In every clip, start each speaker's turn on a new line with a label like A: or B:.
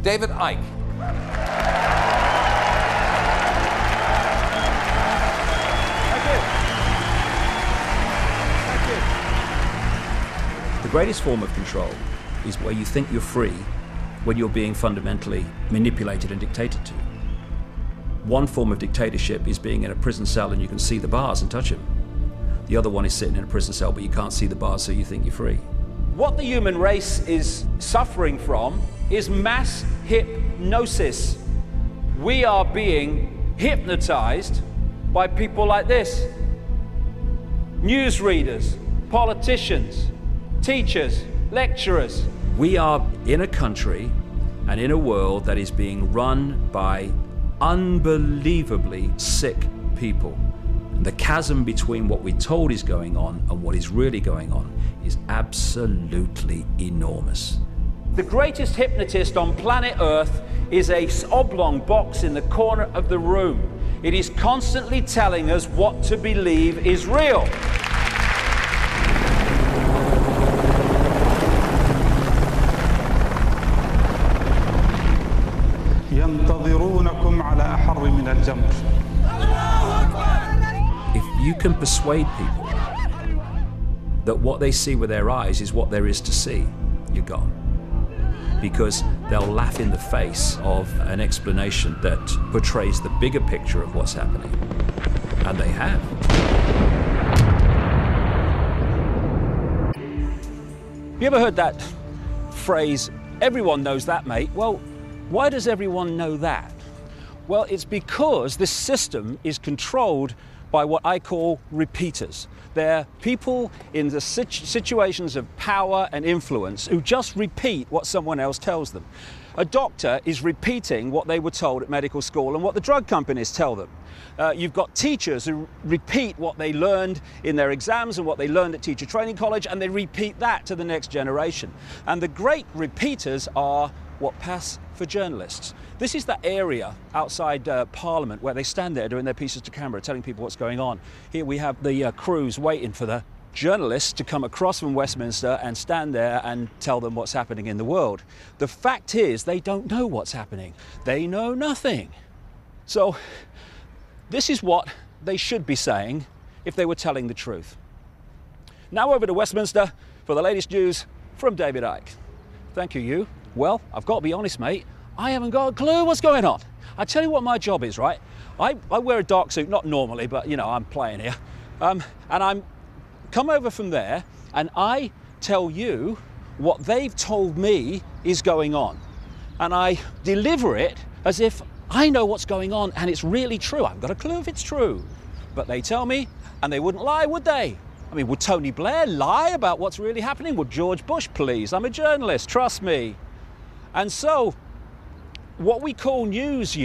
A: David Icke.
B: The greatest form of control is where you think you're free when you're being fundamentally manipulated and dictated to. One form of dictatorship is being in a prison cell and you can see the bars and touch them. The other one is sitting in a prison cell but you can't see the bars, so you think you're free.
C: What the human race is suffering from is mass hypnosis. We are being hypnotized by people like this. Newsreaders, politicians, teachers, lecturers.
B: We are in a country and in a world that is being run by unbelievably sick people. And the chasm between what we're told is going on and what is really going on is absolutely enormous.
C: The greatest hypnotist on planet Earth is an oblong box in the corner of the room. It is constantly telling us what to believe is real.
B: If you can persuade people that what they see with their eyes is what there is to see, you're gone. Because they'll laugh in the face of an explanation that portrays the bigger picture of what's happening. And they have.
C: You ever heard that phrase, everyone knows that, mate? Well, why does everyone know that? Well, it's because this system is controlled by what I call repeaters. They're people in the situations of power and influence who just repeat what someone else tells them. A doctor is repeating what they were told at medical school and what the drug companies tell them. You've got teachers who repeat what they learned in their exams and what they learned at teacher training college, and they repeat that to the next generation. And the great repeaters are what pass for journalists. This is that area outside Parliament where they stand there doing their pieces to camera, telling people what's going on. Here we have the crews waiting for the journalists to come across from Westminster and stand there and tell them what's happening in the world. The fact is, they don't know what's happening. They know nothing. So this is what they should be saying if they were telling the truth. Now over to Westminster for the latest news from David Icke. Thank you, you. Well, I've got to be honest, mate, I haven't got a clue what's going on. I tell you what my job is, right? I wear a dark suit, not normally, but you know, I'm playing here. And I'm come over from there and I tell you what they've told me is going on. And I deliver it as if I know what's going on and it's really true. I haven't got a clue if it's true. But they tell me, and they wouldn't lie, would they? I mean, would Tony Blair lie about what's really happening? Would George Bush, please? I'm a journalist, trust me. And so, what we call news,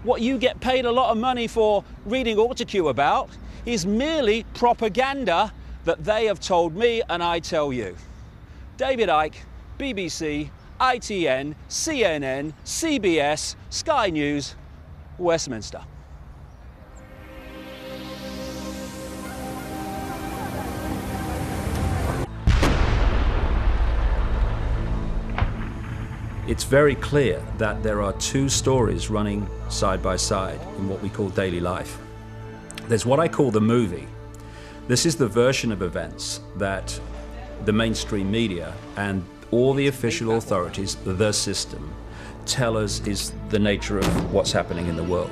C: what you get paid a lot of money for reading autocue about, is merely propaganda that they have told me and I tell you. David Icke, BBC, ITN, CNN, CBS, Sky News, Westminster.
B: It's very clear that there are two stories running side by side in what we call daily life. There's what I call the movie. This is the version of events that the mainstream media and all the official authorities, the system, tell us is the nature of what's happening in the world.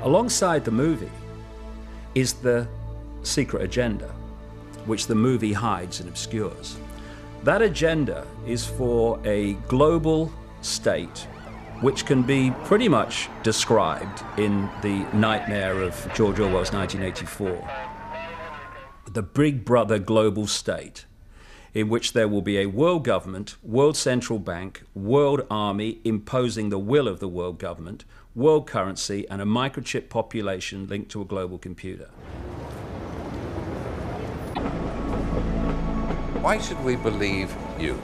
B: Alongside the movie is the secret agenda, which the movie hides and obscures. That agenda is for a global state which can be pretty much described in the nightmare of George Orwell's 1984. The Big Brother global state, in which there will be a world government, world central bank, world army imposing the will of the world government, world currency, and a microchip population linked to a global computer.
A: Why should we believe you?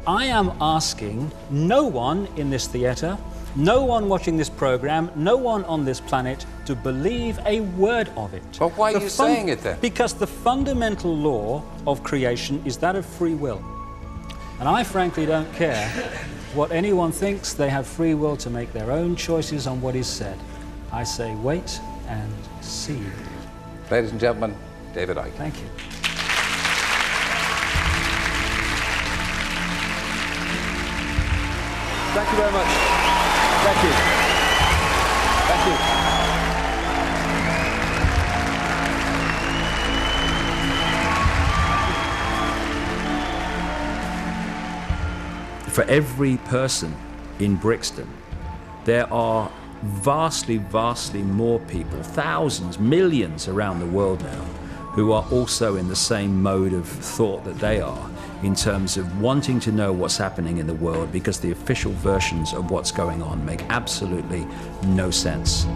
C: I am asking no one in this theatre, no one watching this programme, no one on this planet to believe a word of it.
A: But why are you saying it then?
C: Because the fundamental law of creation is that of free will. And I frankly don't care what anyone thinks. They have free will to make their own choices on what is said. I say wait and see.
A: Ladies and gentlemen, David Icke.
C: Thank you. Thank you very much. Thank you. Thank you.
B: For every person in Brixton, there are vastly, vastly more people, thousands, millions around the world now, who are also in the same mode of thought that they are, in terms of wanting to know what's happening in the world, because the official versions of what's going on make absolutely no sense.